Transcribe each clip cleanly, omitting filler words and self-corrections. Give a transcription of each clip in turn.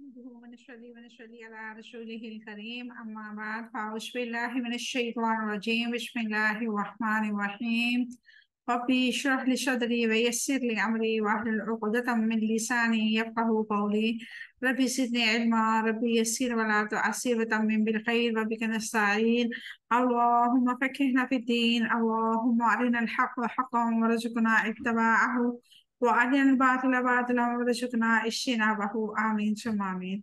ونصلي ونصلي على رسوله الكريم أما بعد فأعوذ بالله من الشيطان الرجيم بسم الله الرحمن الرحيم ربي اشرح لي صدري ويسر لي أمري واحلل عقدة من لساني يفقهوا قولي ربي زدني علما ربي يسر ولا تعسر وتمم بالخير وبك نستعين اللهم فقهنا في الدين اللهم أرنا الحق حقا وارزقنا اتباعه وأرنا الباطل باطلا وارزقنا اجتنابه آمین ثم آمین۔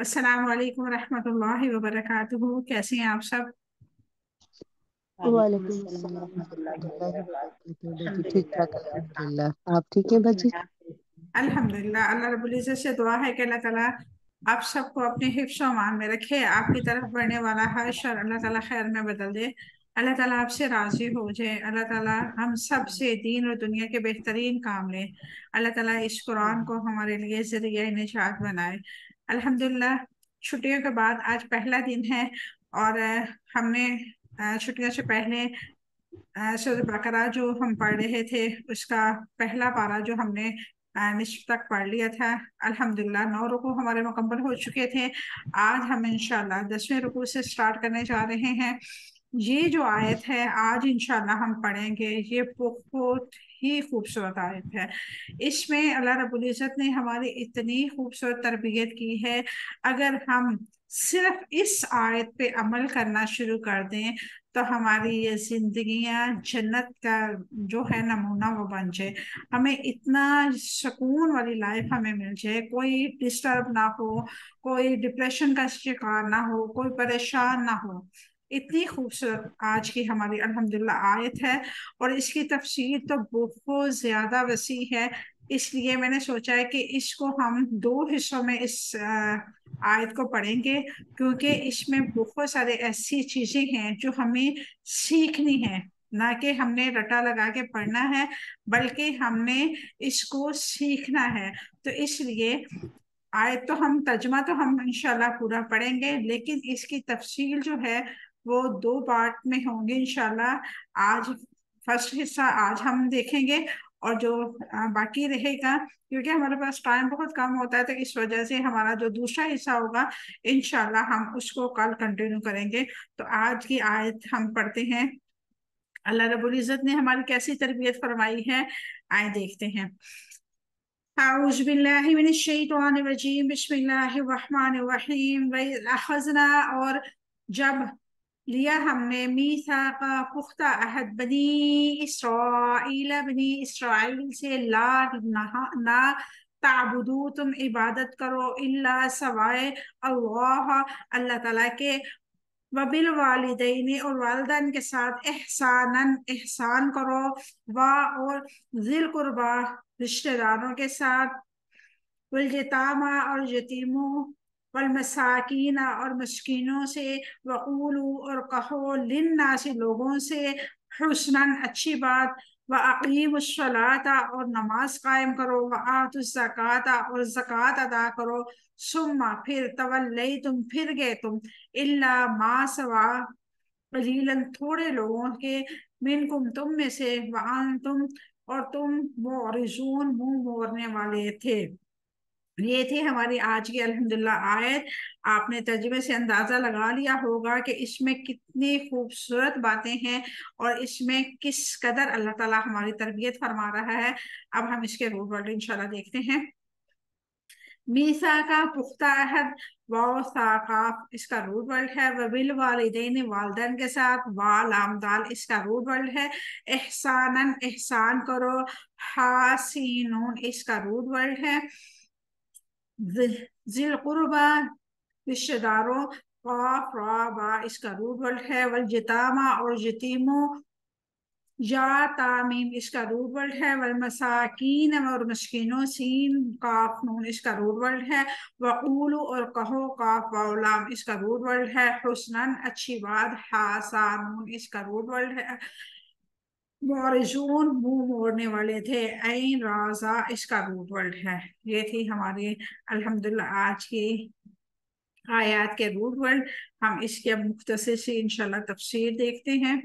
السلام علیکم ورحمۃ اللہ وبرکاتہ، کیسے ہیں آپ سب؟ وعلیکم وعلیکم السلام السلام ورحمۃ ورحمۃ اللہ اللہ وبرکاتہ باجی، الحمد ٹھیک للہ ٹھاک الحمد للہ۔ آپ ٹھیک ہیں باجی؟ الحمدللہ، اللہ رب العزت سے دعا ہے کہ اللہ تعالیٰ آپ سب کو اپنے حفظ و امان میں رکھے، آپ کی طرف بڑھنے والا ہر شر اللہ تعالیٰ خیر میں بدل دے، اللہ تعالیٰ آپ سے راضی ہو جائے، اللہ تعالیٰ ہم سب سے دین اور دنیا کے بہترین کام لیں، اللہ تعالیٰ اس قرآن کو ہمارے لیے ذریعہ نجات بنائے۔ الحمدللہ، چھٹیوں کے بعد آج پہلا دن ہے اور ہم نے چھٹیوں سے پہلے سورۃ بقرہ جو ہم پڑھ رہے تھے اس کا پہلا پارہ جو ہم نے نصف تک پڑھ لیا تھا۔ الحمدللہ 9 رکوع ہمارے مکمل ہو چکے تھے۔ آج ہم انشاءاللہ 10ویں رکوع سے سٹارٹ کرنے جا رہے ہیں۔ یہ جو آیت ہے آج انشاءاللہ ہم پڑھیں گے، یہ بہت ہی خوبصورت آیت ہے۔ اس میں اللہ رب العزت نے ہماری اتنی خوبصورت تربیت کی ہے، اگر ہم صرف اس آیت پہ عمل کرنا شروع کر دیں تو ہماری یہ زندگیاں جنت کا جو ہے نمونہ وہ بن جائے، ہمیں اتنا سکون والی لائف ہمیں مل جائے، کوئی ڈسٹرب نہ ہو، کوئی ڈپریشن کا شکار نہ ہو، کوئی پریشان نہ ہو۔ اتنی خوبصورت آج کی ہماری الحمدللہ آیت ہے، اور اس کی تفسیر تو بہت زیادہ وسیع ہے، اس لیے میں نے سوچا ہے کہ اس کو ہم 2 حصوں میں اس آیت کو پڑھیں گے، کیونکہ اس میں بہت سارے ایسی چیزیں ہیں جو ہمیں سیکھنی ہے، نہ کہ ہم نے رٹا لگا کے پڑھنا ہے بلکہ ہم نے اس کو سیکھنا ہے۔ تو اس لیے آیت تو ہم ترجمہ تو ہم انشاءاللہ پورا پڑھیں گے، لیکن اس کی تفصیل جو ہے وہ 2 پارٹ میں ہوں گے انشاءاللہ۔ آج فرسٹ حصہ آج ہم دیکھیں گے، اور جو باقی رہے گا، کیونکہ ہمارے پاس ٹائم بہت کم ہوتا ہے تو اس وجہ سے ہمارا جو دوسرا حصہ ہوگا انشاءاللہ ہم اس کو کل کنٹینیو کریں گے۔ تو آج کی آیت ہم پڑھتے ہیں، اللہ رب العزت نے ہماری کیسی تربیت فرمائی ہے، آئے دیکھتے ہیں۔ اعوذ باللہ من الشیطان الرجیم بسم اللہ الرحمن الرحیم وَإِذْ أَخَذْنَا، اور جب لیا ہم نے میثاق پختہ عہد بنی اسرائیل سے، نہ تعبدو تم عبادت کرو الا سوائے اللہ اللہ تعالیٰ کے، وبالوالدین اور والدین کے ساتھ احسان کرو، اور ذی القربہ رشتہ داروں کے ساتھ، والیتامى اور یتیموں، والمساکین اور مسکینوں سے، وقولوا اور کہو للناس لوگوں سے، حسناً اچھی بات، وَأَقِيمُوا الصَّلَاةَ اور نماز قائم کرو، وَآتُوا الزَّكَاةَ اور زکوٰۃ ادا کرو، ثم پھر تولیتم پھر گئے تم، الا ما سوا قلیلاً تھوڑے لوگوں کے، منکم تم میں سے، وانتم اور تم معرضون منہ موڑنے والے تھے۔ یہ تھی ہماری آج کی الحمدللہ آیت۔ آپ نے ترجمے سے اندازہ لگا لیا ہوگا کہ اس میں کتنی خوبصورت باتیں ہیں اور اس میں کس قدر اللہ تعالیٰ ہماری تربیت فرما رہا ہے۔ اب ہم اس کے روٹ ورڈ انشاءاللہ دیکھتے ہیں۔ میسا کا پختہ عہد، واو ثاقاف اس کا روٹ ورڈ ہے، وبالوالدین والدین کے ساتھ، لام دال اس کا روٹ ورڈ ہے، احساناً احسان کرو، حاسینون اس کا روٹ ورڈ ہے، ذی القربہ رشتہ داروں، قاف را با اس کا روٹ ورڈ ہے، والیتامى اور یتیموں، یا تامیم اس کا روٹ ورڈ ہے، والمساکین اور مسکینوں، سین کاف نون اس کا روٹ ورڈ ہے، وقولو اور کہو، کاف واو لام اس کا روٹ ورڈ ہے، حسناً اچھی بات، حسانون اس کا روٹ ورڈ ہے، معرضون منہ موڑنے والے تھے، عین رازا اس کا روٹ ورڈ ہے۔ یہ تھی ہماری الحمدللہ آج کی آیات کے روٹ ورڈ۔ ہم اس کے مختصر سی انشاءاللہ تفسیر دیکھتے ہیں۔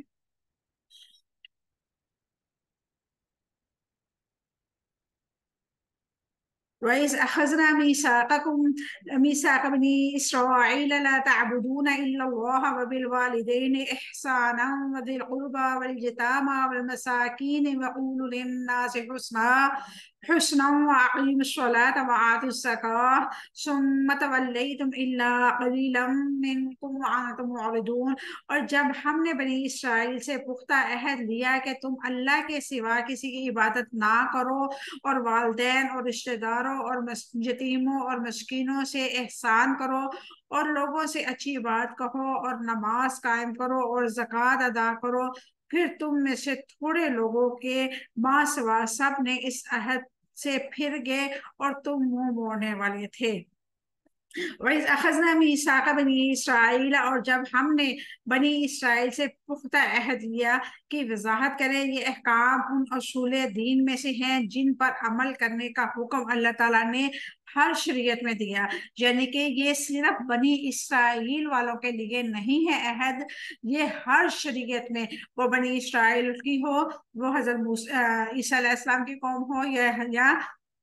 وإذ أخذنا ميثاق بني إسرائيل لا تعبدون إلا الله وبالوالدين إحسانا وذي القربى واليتامى والمساكين وقولوا للناس حسنا وأقيموا الصلاة وآتوا الزكاة ثم توليتم إلا قليلا منكم وأنتم معرضون. اور جب ہم نے بنی اسرائیل سے پختہ عہد لیا کہ تم اللہ کے سوا کسی کی عبادت نہ کرو اور والدین اور رشتہ داروں اور یتیموں اور مسکینوں سے احسان کرو اور لوگوں سے اچھی بات کہو اور نماز قائم کرو اور زکوٰۃ ادا کرو، پھر تم میں سے تھوڑے لوگوں کے ماں سوا سب نے اس عہد سے پھر گئے اور تم منہ موڑنے والے تھے۔ وَإِذْ أَخَذْنَا مِيثَاقَ بَنِي إِسْرَائِيلَ، اور جب ہم نے بنی اسرائیل سے پختہ عہد لیا کی وضاحت کریں، یہ احکام ان اصول دین میں سے ہیں جن پر عمل کرنے کا حکم اللہ تعالیٰ نے ہر شریعت میں دیا، یعنی کہ یہ صرف بنی اسرائیل والوں کے لیے نہیں ہے عہد، یہ ہر شریعت میں، وہ بنی اسرائیل کی ہو، وہ حضرت عیسیٰ علیہ السلام کی قوم ہو یا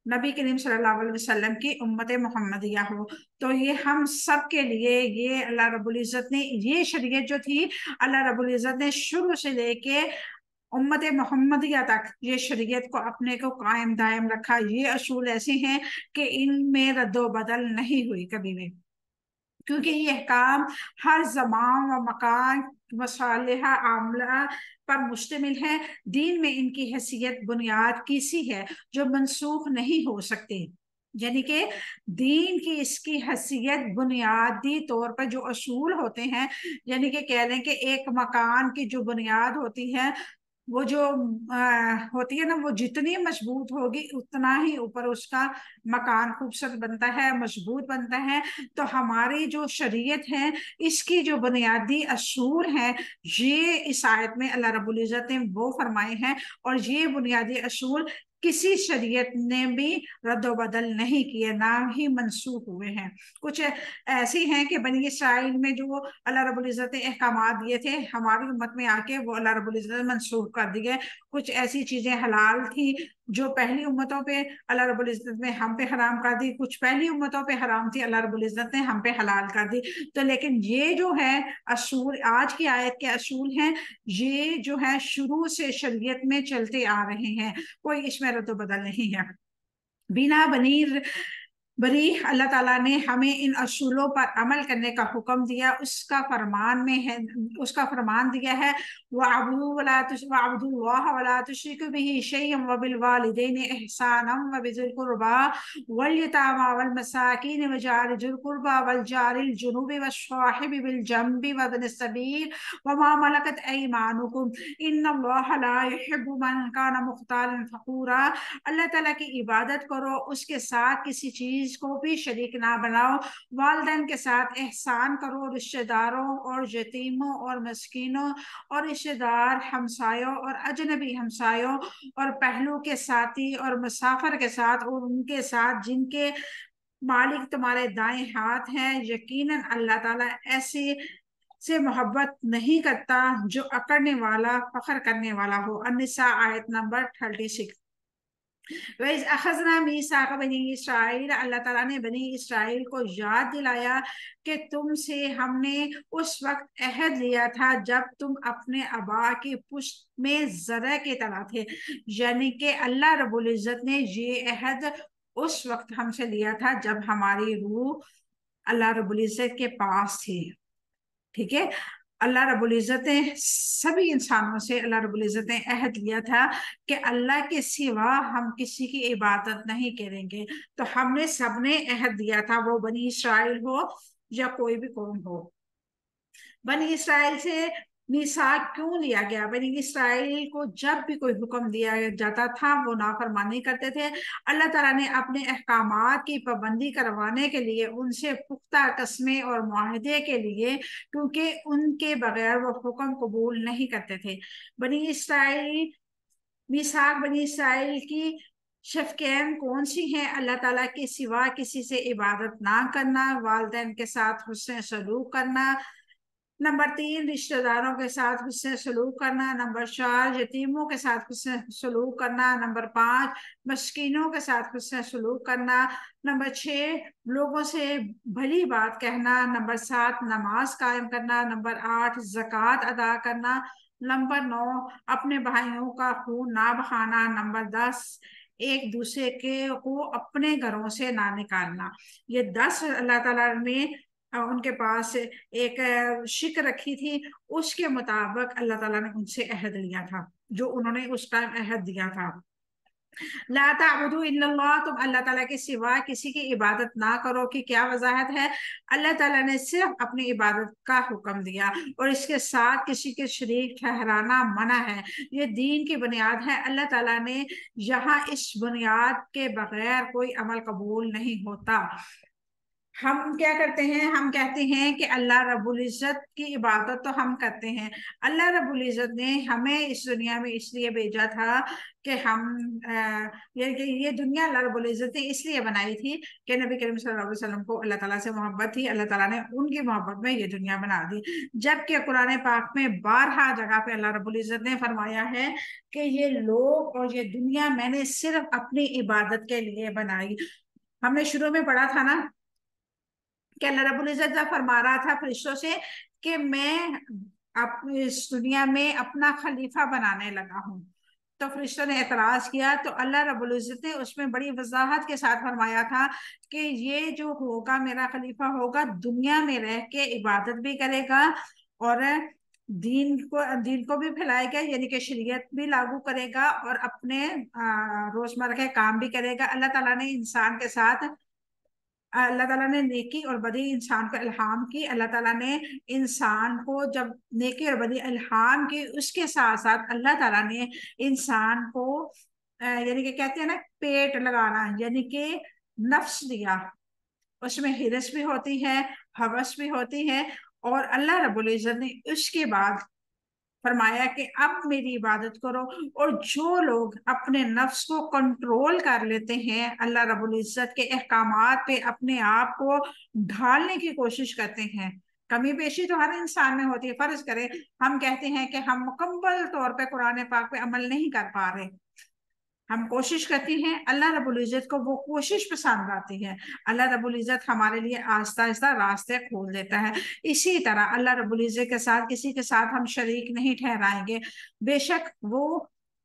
نبی کریم صلی اللہ علیہ وسلم کی امت محمدیہ ہو، تو یہ ہم سب کے لیے یہ اللہ رب العزت نے یہ شریعت جو تھی، اللہ رب العزت نے شروع سے لے کے امت محمدیہ تک یہ شریعت کو اپنے کو قائم دائم رکھا۔ یہ اصول ایسے ہیں کہ ان میں رد و بدل نہیں ہوئی کبھی بھی، کیونکہ یہ احکام ہر زمان و مکان مصالحہ عاملہ پر مشتمل ہے۔ دین میں ان کی حیثیت بنیاد کسی ہے جو منسوخ نہیں ہو سکتی، یعنی کہ دین کی اس کی حیثیت بنیادی طور پر جو اصول ہوتے ہیں، یعنی کہ کہہ لیں کہ ایک مکان کی جو بنیاد ہوتی ہے، وہ جو ہوتی ہے نا، وہ جتنی مضبوط ہوگی اتنا ہی اوپر اس کا مکان خوبصورت بنتا ہے، مضبوط بنتا ہے۔ تو ہماری جو شریعت ہے، اس کی جو بنیادی اصول ہیں، یہ اس آیت میں اللہ رب العزت نے وہ فرمائے ہیں، اور یہ بنیادی اصول کسی شریعت نے بھی رد و بدل نہیں کیے، نہ ہی منسوخ ہوئے ہیں۔ کچھ ایسی ہیں کہ بنی اسرائیل میں جو اللہ رب العزت نے احکامات دیے تھے، ہماری امت میں آ کے وہ اللہ رب العزت نے منسوخ کر دیے۔ کچھ ایسی چیزیں حلال تھی جو پہلی امتوں پہ اللہ رب العزت نے ہم پہ حرام کر دی، کچھ پہلی امتوں پہ حرام تھی، اللہ رب العزت نے ہم پہ حلال کر دی۔ تو لیکن یہ جو ہے اصول، آج کی آیت کے اصول ہیں، یہ جو ہے شروع سے شریعت میں چلتے آ رہے ہیں، کوئی اس میں رد و بدل نہیں ہے۔ بنا بری اللہ تعالیٰ نے ہمیں ان اصولوں پر عمل کرنے کا حکم دیا، اس کا فرمان دیا ہے، وَاعْبُدُوا اللَّهَ وَلَا تُشْرِكُوا بِهِ شَيْئًا وَبِالْوَالِدَيْنِ إِحْسَانًا وَبِذِي الْقُرْبَى وَالْيَتَامَى وَالْمَسَاكِينِ وَجَارِ ذِي الْقُرْبَى وَالْجَارِ الْجُنُبِ وَالصَّاحِبِ بِالْجَنبِ وَابْنِ السَّبِيلِ وَمَا مَلَكَتْ أَيْمَانُكُمْ إِنَّ اللَّهَ لَا يُحِبُّ مَنْ كَانَ مُخْتَالًا فَخُورًا۔ اللہ تعالیٰ کی عبادت کرو، اس کے ساتھ کسی چیز کو بھی شریک نہ بناؤ، والدین کے ساتھ احسان کرو، رشتہ داروں اور یتیموں اور مسکینوں اور رشتہ دار ہمسایوں اور اجنبی ہمسایوں اور پہلو کے ساتھی اور مسافر کے ساتھ اور ان کے ساتھ جن کے مالک تمہارے دائیں ہاتھ ہیں، یقیناً اللہ تعالیٰ ایسے سے محبت نہیں کرتا جو اکڑنے والا، فخر کرنے والا ہو۔ النساء آیت نمبر 36۔ وَإِذْ أَخَذْنَا مِيثَاقَ بَنِي إِسْرَائِيلَ، اللہ تعالیٰ نے بنی اسرائیل کو یاد دلایا کہ تم سے ہم نے اس وقت عہد لیا تھا جب تم اپنے آبا کی پشت میں ذرہ کی طرح تھے، یعنی کہ اللہ رب العزت نے یہ عہد اس وقت ہم سے لیا تھا جب ہماری روح اللہ رب العزت کے پاس تھی، ٹھیک ہے۔ اللہ رب العزت نے سبھی انسانوں سے، اللہ رب العزت نے عہد لیا تھا کہ اللہ کے سوا ہم کسی کی عبادت نہیں کریں گے۔ تو ہم نے سب نے عہد دیا تھا، وہ بنی اسرائیل ہو یا کوئی بھی قوم ہو۔ بنی اسرائیل سے میثاق کیوں لیا گیا؟ بنی اسرائیل کو جب بھی کوئی حکم دیا جاتا تھا وہ نافرمانی کرتے تھے۔ اللہ تعالیٰ نے اپنے احکامات کی پابندی کروانے کے لیے ان سے پختہ قسمیں اور معاہدے کے لیے، کیونکہ ان کے بغیر وہ حکم قبول نہیں کرتے تھے۔ بنی اسرائیل میثاق بنی اسرائیل کی شفقین کون سی ہیں؟ اللہ تعالیٰ کے سوا کسی سے عبادت نہ کرنا، والدین کے ساتھ حسن سلوک کرنا، नंबर 3, रिश्तेदारों के साथ हुस्न सलूक करना। नंबर 4, यतीमों के साथ हुस्न सलूक करना। नंबर 5, मस्कीनों के साथ हुस्न सलूक करना। नंबर 6, लोगों से भली बात कहना। नंबर 7, नमाज कायम करना। नंबर 8, ज़कात अदा करना। नंबर 9, अपने भाइयों का खून ना बहाना। नंबर 10, एक दूसरे के को अपने घरों से ना निकालना। ये 10 अल्लाह ताला ने उनके पास एक शिक रखी थी, उसके मुताबिक अल्लाह ताला ने उनसे अहद लिया था, जो उन्होंने उस टाइम अहद दिया था। ला ताबुदू इल्लल्लाह, तुम अल्लाह ताला के सिवा किसी की इबादत ना करो। कि क्या वजाहत है? अल्लाह ताला ने सिर्फ अपनी इबादत का हुक्म दिया और इसके साथ किसी के शरीक ठहराना मना है। ये दीन की बुनियाद है। अल्लाह ताला ने यहाँ इस बुनियाद के बगैर कोई अमल कबूल नहीं होता। हम क्या करते हैं? हम कहते हैं कि अल्लाह रब्बुल इज्जत की इबादत तो हम करते हैं। अल्लाह रब्बुल इज्जत ने हमें इस दुनिया में इसलिए भेजा था कि हम ये दुनिया अल्लाह रब्बुल इज्जत ने इसलिए बनाई थी कि नबी करीम सल्लल्लाहु अलैहि वसल्लम को अल्लाह ताला से मोहब्बत थी। अल्लाह ताला ने उनकी मोहब्बत में ये दुनिया बना दी। जबकि कुरान पाक में 12 जगह पे अल्लाह रब्बुल इज्जत ने फरमाया है कि ये लोग और ये दुनिया मैंने सिर्फ अपनी इबादत के लिए बनाई। हमने शुरू में पढ़ा था ना कि अल्लाह रब्बुल इज्जत जब फरमा रहा था फरिश्तों से कि मैं इस दुनिया में अपना खलीफा बनाने लगा हूँ, तो फरिश्तों ने एतराज किया। तो अल्लाह रब्बुल इज्जत ने उसमें बड़ी वजाहत के साथ फरमाया था कि ये जो होगा, मेरा खलीफा होगा, दुनिया में रह के इबादत भी करेगा और दीन को भी फैलाएगा, यानी कि शरीयत भी लागू करेगा और अपने रोजमर्रा के काम भी करेगा। अल्लाह ताला ने इंसान के साथ, अल्लाह ताला ने नेकी और बदी इंसान को इल्हाम की। अल्लाह ताला ने इंसान को जब नेकी और बदी इल्हाम की, उसके साथ साथ अल्लाह ताला ने इंसान को यानी कि कहते हैं ना पेट लगाना, यानी कि नफ्स दिया। उसमें हिरस भी होती है, हवस भी होती है। और अल्लाह रब्बुल इज्जत ने उसके बाद फरमाया कि अब मेरी इबादत करो। और जो लोग अपने नफ्स को कंट्रोल कर लेते हैं, अल्लाह रब्बुल इज्जत के अहकामात पे अपने आप को ढालने की कोशिश करते हैं। कमी पेशी तो हर इंसान में होती है। फर्ज करें हम कहते हैं कि हम मुकम्मल तौर पे कुरान पाक पे अमल नहीं कर पा रहे, हम कोशिश करती हैं, अल्लाह रब्बुल इज्जत को वो कोशिश पसंद आती है। अल्लाह रब्बुल इज्जत हमारे लिए आहिस्ता आहिस्ता रास्ते खोल देता है। इसी तरह अल्लाह रब्बुल इज्जत के साथ किसी के साथ हम शरीक नहीं ठहराएंगे, बेशक वो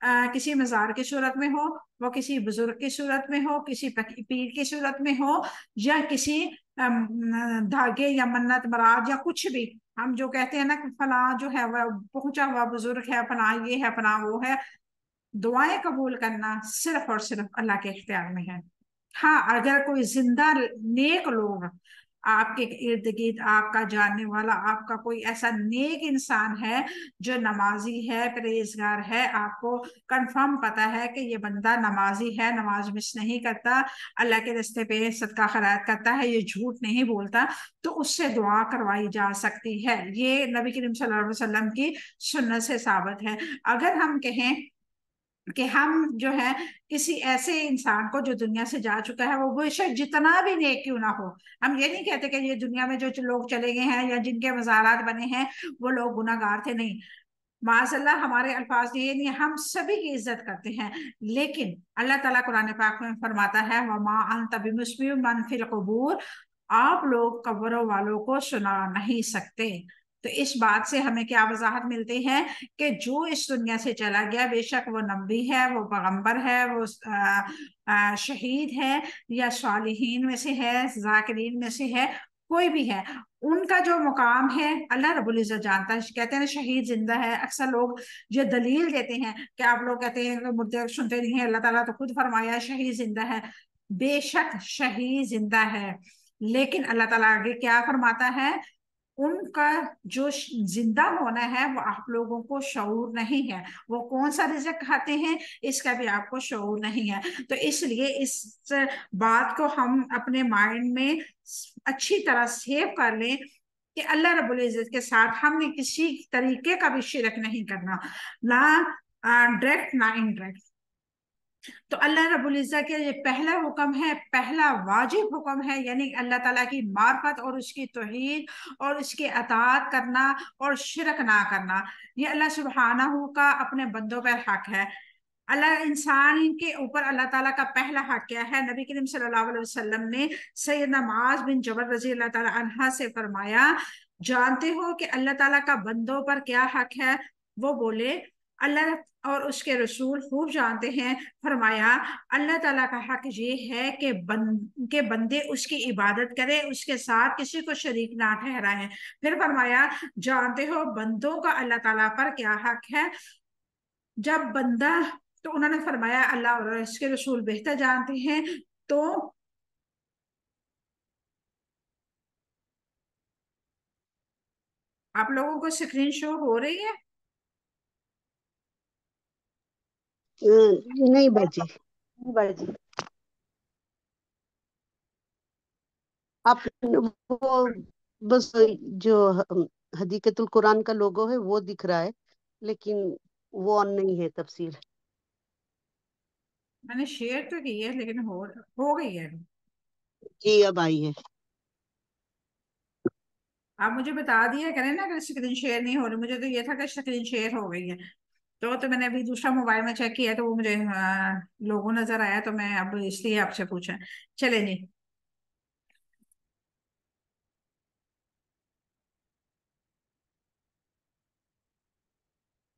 किसी मजार की सूरत में हो, वो किसी बुजुर्ग की सूरत में हो, किसी पीर की सूरत में हो, या किसी धागे या मन्नत मराद या कुछ भी। हम जो कहते हैं ना कि फला जो है वह पहुंचा हुआ बुजुर्ग है, फला ये है, फला वो है, दुआएं कबूल करना सिर्फ और सिर्फ अल्लाह के इख्तियार में है। हाँ, अगर कोई जिंदा नेक लोग आपके इर्द गिर्द, आपका जानने वाला, आपका कोई ऐसा नेक इंसान है जो नमाजी है, परहेजगार है, आपको कंफर्म पता है कि ये बंदा नमाजी है, नमाज मिस नहीं करता, अल्लाह के रास्ते पे सदका खैरात करता है, ये झूठ नहीं बोलता, तो उससे दुआ करवाई जा सकती है। ये नबी करीम सल्लल्लाहु अलैहि वसल्लम की सुन्नत से साबित है। अगर हम कहें कि हम जो है किसी ऐसे इंसान को जो दुनिया से जा चुका है, वो बेशक जितना भी नेक क्यों ना हो, हम ये नहीं कहते कि ये दुनिया में जो लोग चले गए हैं या जिनके मज़ारात बने हैं वो लोग गुनाहगार थे, नहीं, माज़अल्लाह, हमारे अल्फाज ये नहीं, हम सभी की इज्जत करते हैं। लेकिन अल्लाह ताला कुरान पाक में फरमाता है, वमा अंत बिमुस्मिउ मन फिल कुबूर, आप लोग कब्रों वालों को सुना नहीं सकते। तो इस बात से हमें क्या वजाहत मिलती है कि जो इस दुनिया से चला गया, बेशक वो नबी है, वो पैगंबर है, वो शहीद है, या सालिहीन में से है, जाकिरीन में से है, कोई भी है, उनका जो मुकाम है अल्लाह रब्बुल इज्जत जानता है। कहते हैं ना शहीद जिंदा है, अक्सर लोग जो दलील देते हैं कि आप लोग कहते हैं कि मुर्दे सुनते नहीं है, अल्लाह ताला तो खुद फरमाया है शहीद जिंदा है। बेशक शहीद जिंदा है, लेकिन अल्लाह ताला आगे क्या फरमाता है, उनका जो जिंदा होना है वो आप लोगों को शऊर नहीं है, वो कौन सा रिज़्क खाते हैं इसका भी आपको शऊर नहीं है। तो इसलिए इस बात को हम अपने माइंड में अच्छी तरह सेव कर लें कि अल्लाह रब्बुल इज्जत के साथ हमने किसी तरीके का भी शिरक नहीं करना, ना डायरेक्ट ना इनडायरेक्ट। تو اللہ رب العزت کے یہ پہلا حکم ہے، پہلا واجب حکم ہے، یعنی اللہ تعالیٰ کی معرفت اور اس کی توحید اور اس کی اطاعت کرنا اور شرک نہ کرنا، یہ اللہ سبحانہ کا اپنے بندوں پر حق ہے۔ اللہ انسان کے اوپر اللہ تعالیٰ کا پہلا حق کیا ہے؟ نبی کریم صلی اللہ علیہ وسلم نے سیدنا معاذ بن جبل رضی اللہ تعالیٰ عنہ سے فرمایا، جانتے ہو کہ اللہ تعالیٰ کا بندوں پر کیا حق ہے؟ وہ بولے اللہ اور اس کے رسول خوب جانتے ہیں۔ فرمایا اللہ تعالیٰ کا حق یہ ہے کہ بندے اس کی عبادت کرے، اس کے ساتھ کسی کو شریک نہ ٹھہرائیں۔ پھر فرمایا جانتے ہو بندوں کا اللہ تعالیٰ پر کیا حق ہے؟ جب بندہ، تو انہوں نے فرمایا اللہ اور اس کے رسول بہتر جانتے ہیں۔ تو آپ لوگوں کو اسکرین شو ہو رہی ہے؟ نہیں باجی، نہیں باجی، آپ وہ بس جو حدیقت القرآن کا لوگو ہے وہ دکھ رہا ہے، لیکن وہ آن نہیں ہے تفسیر۔ میں نے شیئر تو کی ہے لیکن ہو گئی ہے۔ جی اب آئی ہے۔ آپ مجھے بتا دیا کریں نا اگر اسکرین شیئر نہیں ہو رہی، مجھے تو یہ تھا کہ اسکرین شیئر ہو گئی ہے۔ تو میں نے ابھی دوسرا موبائل میں چیک کیا تو وہ مجھے لوگو نظر آیا، تو میں اب اس لیے آپ سے پوچھا۔ چلے جی،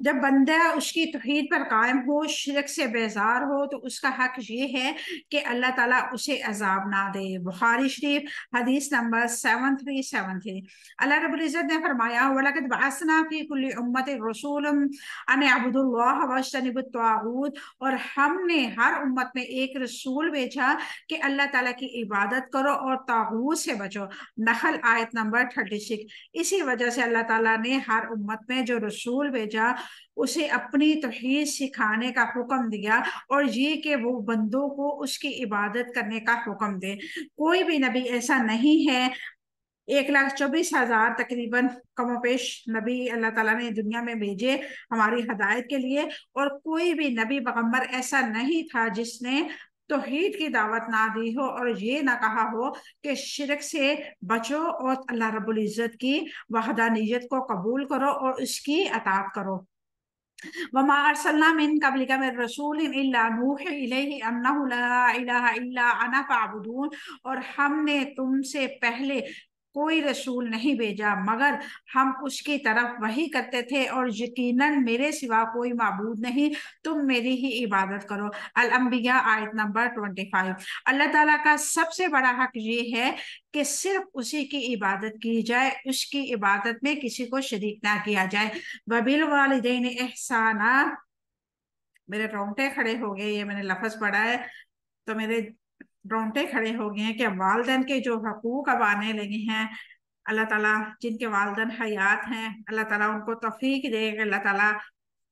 جب بندہ اس کی توحید پر قائم ہو، شرک سے بیزار ہو، تو اس کا حق یہ ہے کہ اللہ تعالیٰ اسے عذاب نہ دے۔ بخاری شریف حدیث نمبر 7373، اللہ رب العزت نے فرمایا وَلَقَدْ بَعَثْنَا فِي كُلِّ أُمَّةٍ رَسُولًا أَنِ اعْبُدُوا اللَّهَ وَاجْتَنِبُوا الطَّاغُوتَ، اور ہم نے ہر امت میں ایک رسول بھیجا کہ اللہ تعالیٰ کی عبادت کرو اور طاغوت سے بچو۔ نحل آیت نمبر 36۔ اسی وجہ سے اللہ تعالیٰ نے ہر امت میں جو رسول بھیجا اسے اپنی توحید سکھانے کا حکم دیا، اور یہ کہ وہ بندوں کو اس کی عبادت کرنے کا حکم دے۔ کوئی بھی نبی ایسا نہیں ہے، 1,24,000 تقریباً کم و بیش نبی اللہ تعالیٰ نے دنیا میں بھیجے ہماری ہدایت کے لیے، اور کوئی بھی نبی پیغمبر ایسا نہیں تھا جس نے توحید کی دعوت نہ دی ہو اور یہ نہ کہا ہو کہ شرک سے بچو اور اللہ رب العزت کی وحدانیت کو قبول کرو اور اس کی اطاعت کرو۔ وما ارسلنا من قبلك من رسول الا نوحي الیہ انہ لا الہ الا انا فاعبدون، اور ہم نے تم سے پہلے کوئی رسول نہیں بھیجا مگر ہم اس کی طرف وحی کرتے تھے، اور یقیناً میرے سوا کوئی معبود نہیں، تم میری ہی عبادت کرو۔ الانبیاء آیت نمبر 25۔ اللہ تعالیٰ کا سب سے بڑا حق یہ ہے کہ صرف اسی کی عبادت کی جائے، اس کی عبادت میں کسی کو شریک نہ کیا جائے۔ وبالوالدین احسانا، میرے رونگٹے کھڑے ہو گئے، یہ میں نے لفظ پڑھا ہے تو میرے رونگٹے کھڑے ہو گئے ہیں کہ والدین کے جو حقوق اب آنے لگے ہیں، اللہ تعالیٰ جن کے والدین حیات ہیں اللہ تعالیٰ ان کو توفیق دے کہ اللہ تعالیٰ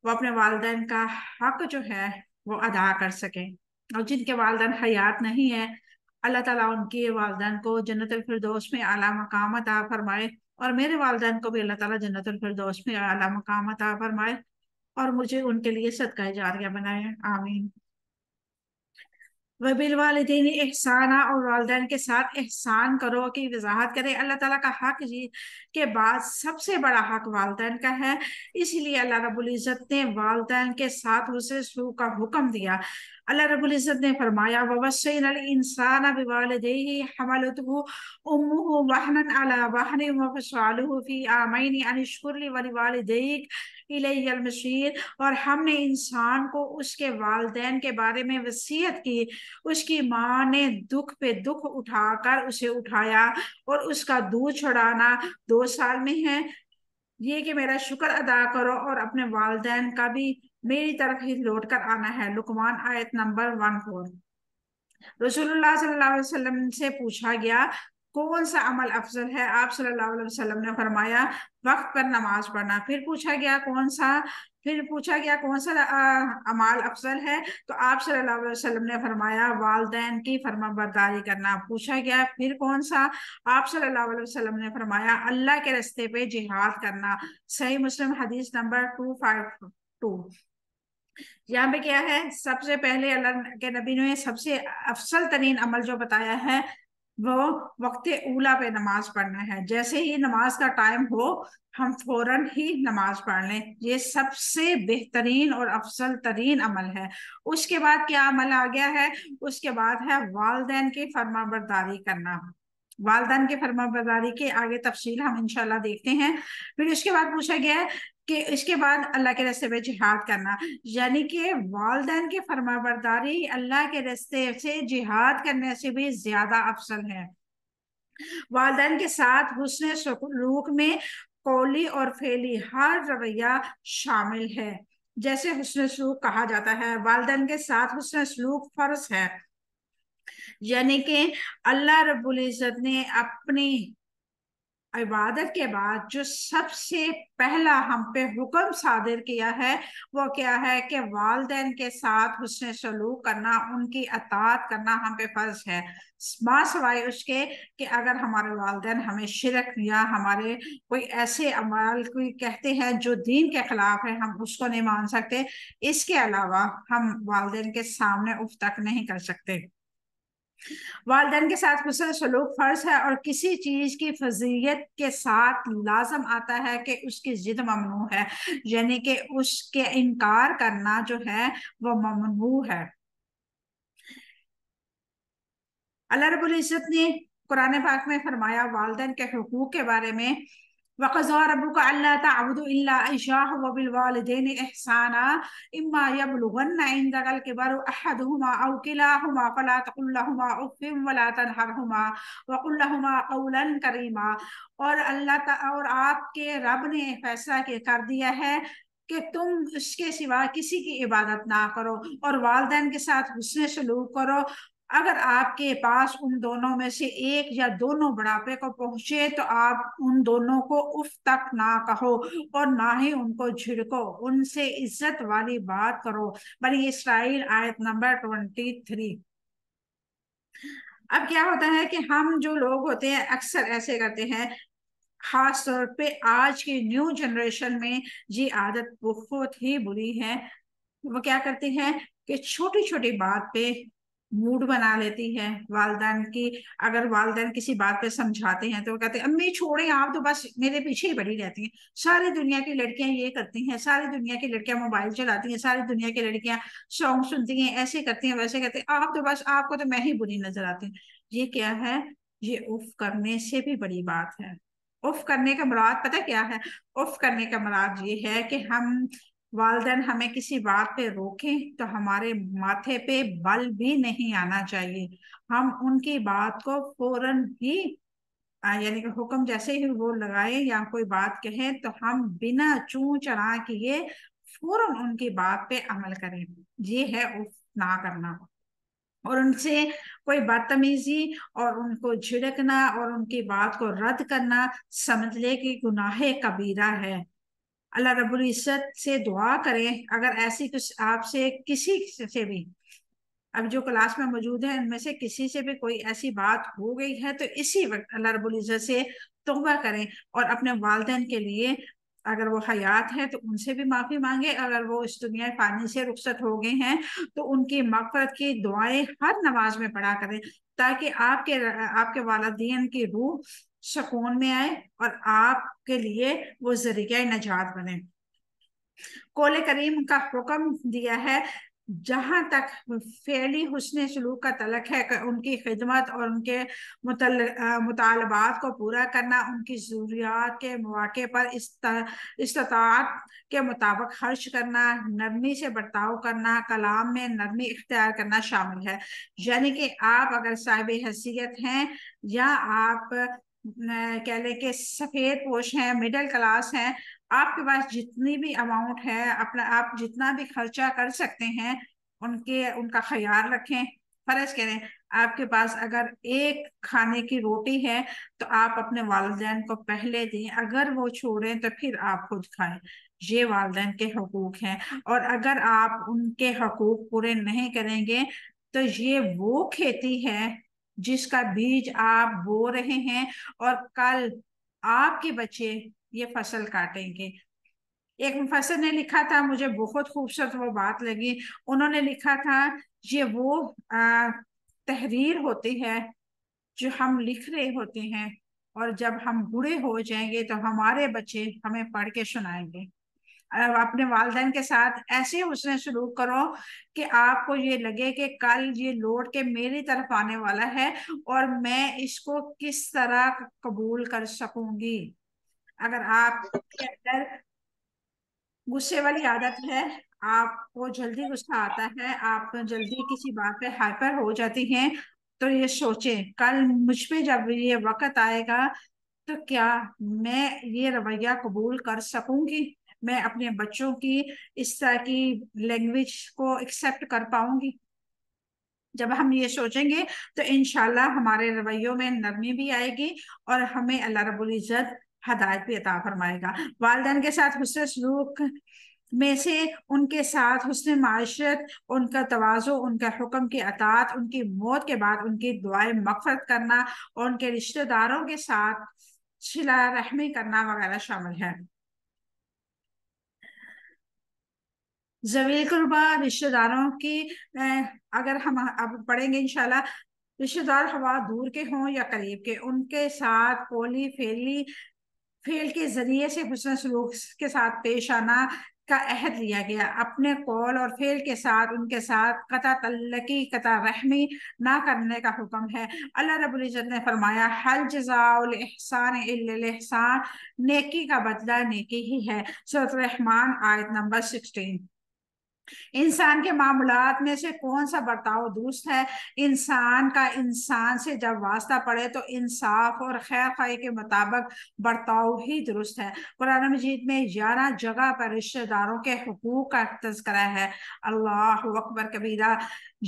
وہ اپنے والدین کا حق جو ہے وہ ادا کر سکیں، اور جن کے والدین حیات نہیں ہیں اللہ تعالیٰ ان کے والدین کو جنت الفردوس میں اعلیٰ مقام عطا فرمائے، اور میرے والدین کو بھی اللہ تعالیٰ جنت الفردوس میں اعلیٰ مقام عطا فرمائے، اور مجھے ان کے لیے صدقہ جاریہ بنائے، آمین۔ وبالوالدین احسانہ، اور والدین کے ساتھ احسان کرو کی وضاحت کرے۔ اللہ تعالیٰ کا حق جی کے بعد سب سے بڑا حق والدین کا ہے، اسی لیے اللہ رب العزت نے والدین کے ساتھ حسن سلوک کا حکم دیا۔ اللہ رب العزت نے فرمایا وَوَصَّيْنَا الْإِنسَانَ بِوَالِدَيْهِ حَمَلَتْهُ أُمُّهُ وَهْنًا عَلَى وَهْنٍ وَفِصَالُهُ فِي عَامَيْنِ أَنِ اشْكُرْ لِي وَلِوَالِدَيْكَ إِلَيَّ الْمَصِيرُ، اور ہم نے انسان کو اس کے والدین کے بارے میں وصیت کی، اس کی ماں نے دکھ پہ دکھ اٹھا کر اسے اٹھایا، اور اس کا دودھ چھڑانا 2 سال میں ہے، یہ کہ میرا شکر ادا کرو اور اپنے والدین کا بھی میری طرف ہی لوٹ کر آنا ہے۔ لقمان آیت نمبر 14۔ رسول اللہ صلی اللہ علیہ وسلم سے پوچھا گیا کون سا عمل افضل ہے؟ آپ صلی اللہ علیہ وسلم نے فرمایا وقت پر نماز پڑھنا۔ پھر پوچھا گیا کون سا عمل افضل ہے؟ تو آپ صلی اللہ علیہ وسلم نے فرمایا والدین کی فرما برداری کرنا۔ پوچھا گیا پھر کون سا؟ آپ صلی اللہ علیہ وسلم نے فرمایا اللہ کے راستے پہ جہاد کرنا۔ صحیح مسلم حدیث نمبر 252۔ यहाँ पे क्या है, सबसे पहले अल्लाह के नबी ने सबसे अफसल तरीन अमल जो बताया है वो वक्त ऊला पे नमाज पढ़ना है। जैसे ही नमाज का टाइम हो हम फौरन ही नमाज पढ़ लें, ये सबसे बेहतरीन और अफसल तरीन अमल है। उसके बाद क्या अमल आ गया है, उसके बाद है वालदैन की फरमाबरदारी करना। वालदैन की फरमाबरदारी के आगे तफसील हम इंशाल्लाह देखते हैं। फिर उसके बाद पूछा गया है कि इसके बाद अल्लाह के रास्ते में जिहाद करना, यानी कि वालदैन की फरमाबरदारी अल्लाह के रास्ते से जिहाद करने से भी ज्यादा अफसल है। वालदैन के साथ हुस्न सलूक में कौली और फेली हर रवैया शामिल है। जैसे हुस्न सलूक कहा जाता है, वालदैन के साथ हुस्न सलूक फर्ज है, यानी कि अल्लाह रब्बुल इज्जत ने अपनी इबादत के बाद जो सबसे पहला हम पे हुक्म सादिर किया है वो क्या है कि वालदैन के साथ हुस्न सलूक करना, उनकी अताअत करना हम पे फर्ज है। माँ सवाए उसके कि अगर हमारे वालदैन हमें शिरक या हमारे कोई ऐसे अमाल कोई कहते हैं जो दीन के खिलाफ है, हम उसको नहीं मान सकते। इसके अलावा हम वालदैन के सामने उफ तक नहीं कर सकते। वालदैन के साथ हुस्न सलूक फर्ज है और किसी चीज की फजीयत के साथ लाजम आता है कि उसकी जिद ममनू है, यानी कि उसके इनकार करना जो है वो ममनू है। अल्लाह रब्बुल इज्जत ने कुरान पाक में फरमाया वालदैन के हुकूक के बारे में, वक़ज़ा रब्बुका अल्ला तअबुदु इल्ला इय्याहु व बिल वालिदैनि इहसाना इम्मा यबलुगन्ना इंदकल किबर अहदुहुमा औ किलाहुमा फला तकुल लहुमा उफ़्फ़िन व ला तनहरहुमा व कुल लहुमा क़ौलन करीमा। और आपके रब ने फैसला कर दिया है कि तुम उसके सिवा किसी की इबादत ना करो और वालदैन के साथ हुस्न सलूक करो। अगर आपके पास उन दोनों में से एक या दोनों बुढ़ापे को पहुंचे तो आप उन दोनों को उफ तक ना कहो और ना ही उनको झिड़को, उनसे इज्जत वाली बात करो। बनी इसराइल आयत नंबर 23। अब क्या होता है कि हम जो लोग होते हैं अक्सर ऐसे करते हैं, खास तौर पे आज की न्यू जनरेशन में ये आदत बहुत ही बुरी है। वो क्या करती हैं कि छोटी छोटी बात पे मूड बना लेती है वालदान की। अगर वालदान किसी बात पे समझाते हैं तो वो कहते हैं अम्मी छोड़े, आप तो बस मेरे पीछे ही पड़ी रहती हैं। सारी दुनिया की लड़कियां ये करती हैं, सारी दुनिया की लड़कियां मोबाइल चलाती हैं, सारी दुनिया की लड़कियां सॉन्ग सुनती हैं, ऐसे करती हैं वैसे करती हैं, आप तो बस आपको तो मैं ही बुरी नजर आती हूँ। ये क्या है, ये उफ करने से भी बड़ी बात है। उफ करने का मुराद पता क्या है? उफ करने का मुराद ये है कि हम वालदैन हमें किसी बात पे रोकें तो हमारे माथे पे बल भी नहीं आना चाहिए। हम उनकी बात को फौरन ही यानी कि हुक्म जैसे ही वो लगाए या कोई बात कहे तो हम बिना चूं चढ़ा किए फौरन उनकी बात पे अमल करें। ये है उफ ना करना। और उनसे कोई बदतमीजी और उनको झिड़कना और उनकी बात को रद्द करना समझ ले कि गुनाह कबीरा है। अल्लाह रब्बुल इज्जत से दुआ करें अगर ऐसी कुछ आपसे किसी से भी, अब जो क्लास में मौजूद है इनमें से किसी से भी कोई ऐसी बात हो गई है तो इसी वक्त अल्लाह रब्बुल इज्जत से तौबा करें और अपने वालिदैन के लिए, अगर वो हयात है तो उनसे भी माफी मांगे, अगर वो इस दुनिया फानी से रुखसत हो गए हैं तो उनकी मगफरत की दुआएं हर नमाज में पढ़ा करें, ताकि आपके आपके वालिदैन की रूह सुकून में आए और आपके लिए वो जरिया नजात बने। कौल करीम का हुक्म दिया है जहां तक फेली हुस्न सलूक का तलक है कि उनकी खिदमत और उनके मुतालबात को पूरा करना, उनकी जरूरियात के मौके पर इस्तात के मुताबिक खर्च करना, नरमी से बर्ताव करना, कलाम में नरमी इख्तियार करना शामिल है। यानी कि आप अगर साहिब हैसियत हैं या आप कह लें कि सफेद पोश हैं, मिडिल क्लास हैं, आपके पास जितनी भी अमाउंट है अपना आप जितना भी खर्चा कर सकते हैं उनके उनका ख्याल रखें, फर्ज करें। आपके पास अगर एक खाने की रोटी है तो आप अपने वालिदैन को पहले दें, अगर वो छोड़ें तो फिर आप खुद खाएं। ये वालिदैन के हकूक हैं और अगर आप उनके हकूक पूरे नहीं करेंगे तो ये वो खेती है जिसका बीज आप बो रहे हैं और कल आपके बच्चे ये फसल काटेंगे। एक मुफस्सिर ने लिखा था, मुझे बहुत खूबसूरत वो बात लगी। उन्होंने लिखा था, ये वो तहरीर होती है जो हम लिख रहे होते हैं, और जब हम बूढ़े हो जाएंगे तो हमारे बच्चे हमें पढ़ के सुनाएंगे। अब अपने वालिदैन के साथ ऐसे हुस्न सलूक करो कि आपको ये लगे कि कल ये लौट के मेरी तरफ आने वाला है और मैं इसको किस तरह कबूल कर सकूंगी। अगर आपके अंदर गुस्से वाली आदत है, आपको जल्दी गुस्सा आता है, आप जल्दी किसी बात पे हाइपर हो जाती हैं, तो ये सोचें कल मुझ पे जब ये वक्त आएगा तो क्या मैं ये रवैया कबूल कर सकूंगी, मैं अपने बच्चों की इस तरह की लैंग्वेज को एक्सेप्ट कर पाऊंगी। जब हम ये सोचेंगे तो इंशाल्लाह हमारे रवैयों में नरमी भी आएगी और हमें अल्लाह रब्बुल इज्जत हदायत भी अता फरमाएगा। वालिदैन के साथ हुस्न सलूक में से उनके साथ हुस्न माशरत, उनका तवाज़ु, उनका हुक्म की अताअत, उनकी मौत के बाद उनकी दुआएं मगफरत करना और उनके रिश्तेदारों के साथ सिला रहमी करना वगैरह शामिल है। ज़वील कुर्बा रिश्तेदारों की अगर हम अब पढ़ेंगे इंशाल्लाह, रिश्तेदार हवा दूर के हों या करीब के, उनके साथ पोली फेली फेल के जरिए से हुस्न सलूक के साथ पेश आना का अहद लिया गया। अपने कौल और फेल के साथ उनके साथ कता तल्लकी कता रहमी ना करने का हुक्म है। अल्लाह रब्बुल इज्जत ने फरमाया, हल जज़ाउल इहसान इल्लल इहसान, नेकी का बदला नेकी ही है। सूरह रहमान आयत नंबर 16। इंसान के मामलात में से कौन सा बर्ताव दुरुस्त है? इंसान का इंसान से जब वास्ता पड़े तो इंसाफ और खैर खाई के मुताबिक बर्ताव ही दुरुस्त है। कुरान मजीद में 11 जगह पर रिश्तेदारों के हुकूक का तज़किरा है। अल्लाह अकबर कबीरा।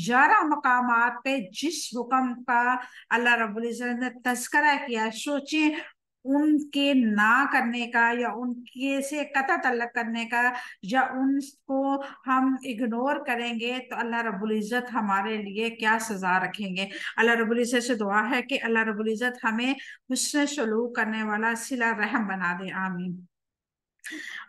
11 मकामात पे जिस हुक्म का अल्लाह रब्बुल इज्जत ने तज़किरा किया, सोचें उनके ना करने का या उनके से कता तल्लक करने का, या उनको हम इग्नोर करेंगे तो अल्लाह रब्बुल इज़्ज़त हमारे लिए क्या सजा रखेंगे। अल्लाह रब्बुल इज़्ज़त से दुआ है कि अल्लाह रब्बुल इज़्ज़त हमें हुस्न सलूक करने वाला सिला रहम बना दे, आमीन।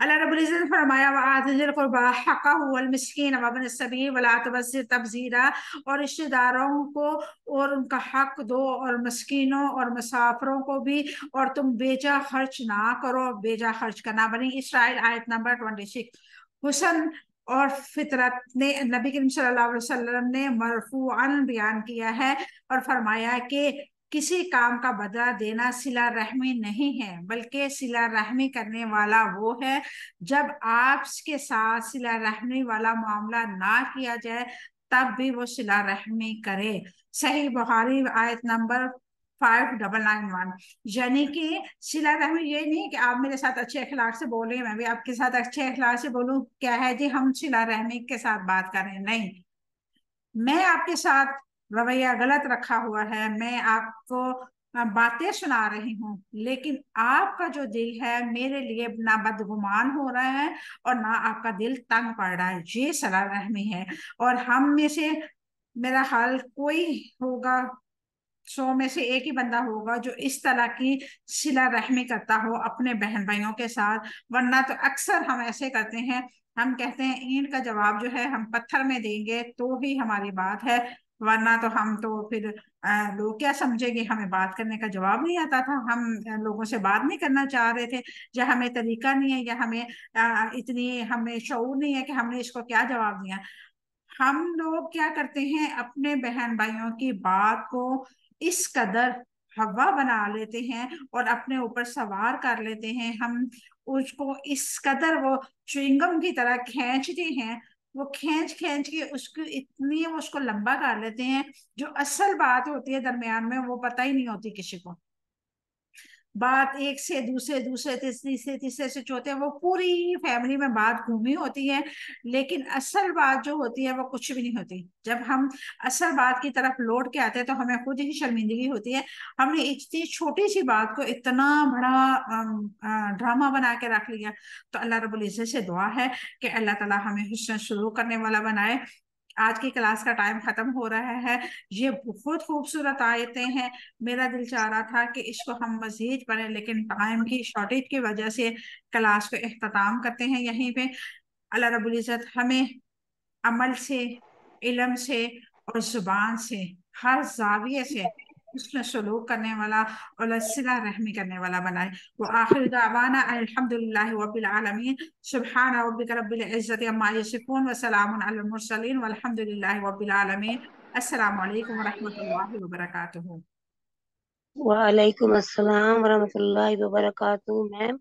अल्लाह रब्बुल इज़्ज़त ने फरमाया, वआतिज़िल कुर्बा हक़्क़हु वल मिस्कीन वब्न सबील वला तुबज़्ज़िर तबज़ीरा, और रिश्तेदारों को और उनका हक दो और मस्कीनों और मुसाफिरों को भी, और तुम बेजा खर्च ना करो, बेजा खर्च करना। बनी इसराइल आयत नंबर 26। हुसन और फितरत ने नबी करीम सल्लल्लाहु अलैहि वसल्लम ने मरफूअन बयान किया है और फरमाया कि किसी काम का बदला देना सिला रहमी नहीं है, बल्कि सिला रहमी करने वाला वो है जब आपके साथ सिला रहमी वाला मामला ना किया जाए तब भी वो सिला रहमी करे। सही बुखारी आयत नंबर 5991। यानी कि सिला रहमी ये नहीं कि आप मेरे साथ अच्छे अखलाक से बोले, मैं भी आपके साथ अच्छे अखलाक से बोलूं, क्या है जी हम सिला रहमी के साथ बात कर रहे हैं, नहीं। मैं आपके साथ रवैया गलत रखा हुआ है, मैं आपको बातें सुना रही हूँ, लेकिन आपका जो दिल है मेरे लिए ना बदगुमान हो रहा है और ना आपका दिल तंग पड़ रहा है, ये सला रहमी है। और हम में से मेरा ख्याल कोई होगा, 100 में से एक ही बंदा होगा जो इस तरह की सिला रहमी करता हो अपने बहन भाइयों के साथ, वरना तो अक्सर हम ऐसे करते हैं। हम कहते हैं ईंट का जवाब जो है हम पत्थर में देंगे तो ही हमारी बात है, वरना तो हम तो फिर लोग क्या समझेंगे, हमें बात करने का जवाब नहीं आता था, हम लोगों से बात नहीं करना चाह रहे थे, या हमें तरीका नहीं है, या हमें इतनी हमें शऊर नहीं है कि हमने इसको क्या जवाब दिया। हम लोग क्या करते हैं, अपने बहन भाइयों की बात को इस कदर हवा बना लेते हैं और अपने ऊपर सवार कर लेते हैं, हम उसको इस कदर वो च्युइंगम की तरह खींचते हैं, वो खींच खींच के उसको इतनी वो उसको लंबा कर लेते हैं, जो असल बात होती है दरमियान में वो पता ही नहीं होती किसी को। बात एक से दूसरे, दूसरे तीसरी से तीसरे से चौथे, वो पूरी फैमिली में बात घूमी होती है, लेकिन असल बात जो होती है वो कुछ भी नहीं होती। जब हम असल बात की तरफ लौट के आते हैं तो हमें खुद ही शर्मिंदगी होती है, हमने इतनी छोटी सी बात को इतना बड़ा ड्रामा बना के रख लिया। तो अल्लाह रब्बुल इज्जत से दुआ है कि अल्लाह ताला हमें हुस्न शुरू करने वाला बनाए, आज की क्लास का टाइम खत्म हो रहा है। ये बहुत खूबसूरत आयतें हैं। मेरा दिल चाह रहा था कि इसको हम मजीद पढ़ें, लेकिन टाइम की शॉर्टेज की वजह से क्लास को इख्तिताम करते हैं यहीं पे। अल्लाह रब्बुल इज़्ज़त हमें अमल से, इल्म से और जुबान से, हर जाविये से उसमें सलूक करने वाला और सिला रहमी करने वाला बनाए। वो आखिर दावाना अल्हम्दुलिल्लाहि रब्बिल आलमीन। सुब्हान रब्बिका रब्बिल इज्जति अम्मा यसिफून व सलामुन अलल मुरसलीन वल्हम्दुलिल्लाहि रब्बिल आलमीन। अस्सलामु अलैकुम व रहमतुल्लाहि व बरकातुहू। वालेकुम अस्सलाम वरहमतुल्लाहि वबरकातुहू। मैम